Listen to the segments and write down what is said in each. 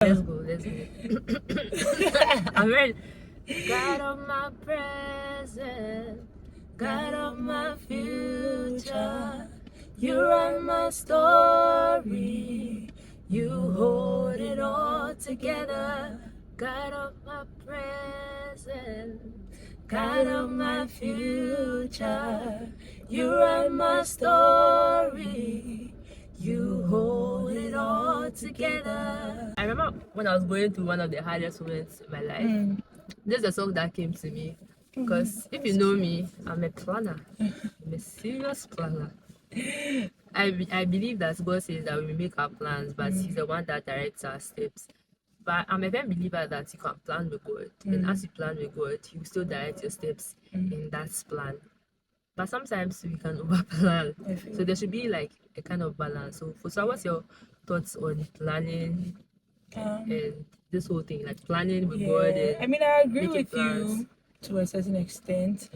Let's go. I'm ready. God of my present, God of my future, you write my story, you hold it all together. God of my present, God of my future, you write my story, you hold it all together. I remember when I was going through one of the hardest moments in my life. This is a song that came to me because if you know me, I'm a planner. I'm a serious planner. I believe that God says that we make our plans, but He's the one that directs our steps. But I'm a firm believer that you can plan with God, and as you plan with God, He will still direct your steps in that plan. But sometimes we can overplan, so there should be like a kind of balance. So what's your thoughts on planning and this whole thing, like planning with God? I mean, I agree with you to a certain extent.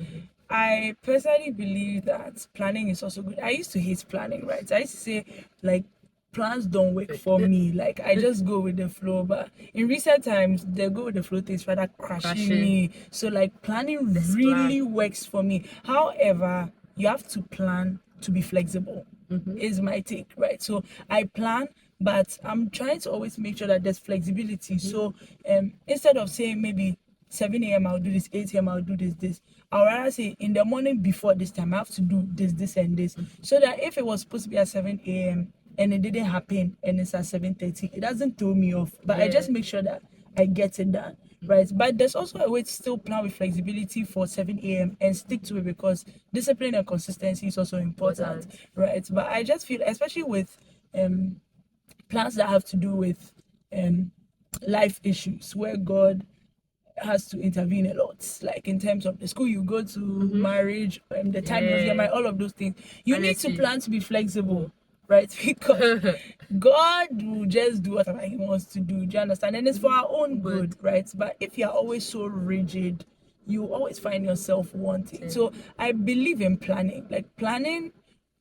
I personally believe that planning is also good. I used to hate planning, right? I used to say, like, plans don't work for me. Like, I just go with the flow. But in recent times, the go with the flow things rather crashing me. So, like, planning really works for me. However, you have to plan to be flexible, is my take, right? So, I plan, but I'm trying to always make sure that there's flexibility. So, instead of saying maybe 7 a.m. I'll do this, 8 a.m. I'll do this. I'll rather say in the morning before this time I have to do this and this. So that if it was supposed to be at 7 a.m. and it didn't happen and it's at 7:30, it doesn't throw me off. But I just make sure that I get it done. Right. But there's also a way to still plan with flexibility for 7 a.m. and stick to it, because discipline and consistency is also important. Right. But I just feel, especially with plans that have to do with life issues where God has to intervene a lot, like in terms of the school you go to, marriage, the time you get married, all of those things. You need to plan to be flexible, right? Because God will just do whatever He wants to do. Do you understand? And it's for our own good, right? But if you're always so rigid, you always find yourself wanting. So I believe in planning. Like, planning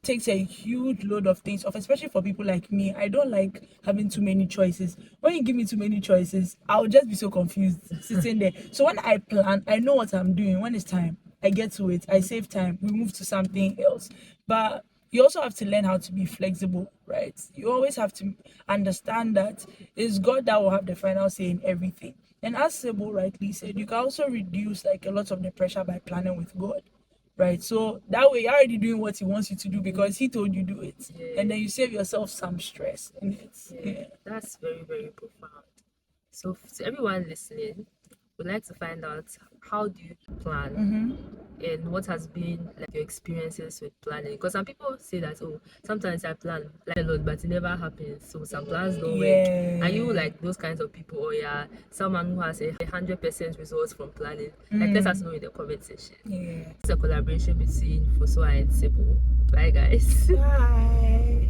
takes a huge load of things off, especially for people like me. I don't like having too many choices. When you give me too many choices, I'll just be so confused sitting there. So when I plan, I know what I'm doing. When it's time, I get to it. I save time. We move to something else. But you also have to learn how to be flexible, right? You always have to understand that it's God that will have the final say in everything. And as Sebo rightly said, you can also reduce like a lot of the pressure by planning with God. Right, so that way you're already doing what He wants you to do because He told you do it, and then you save yourself some stress in it. That's very, very profound. So to everyone listening, we'd like to find out, how do you plan, and what has been like your experiences with planning? Because some people say that, oh, sometimes I plan like a lot, but it never happens. So some plans don't work. Are you like those kinds of people, or someone who has 100% results from planning? Like, let us know in the comment section. It's a collaboration between Fosua and Sebo. Bye, guys. Bye.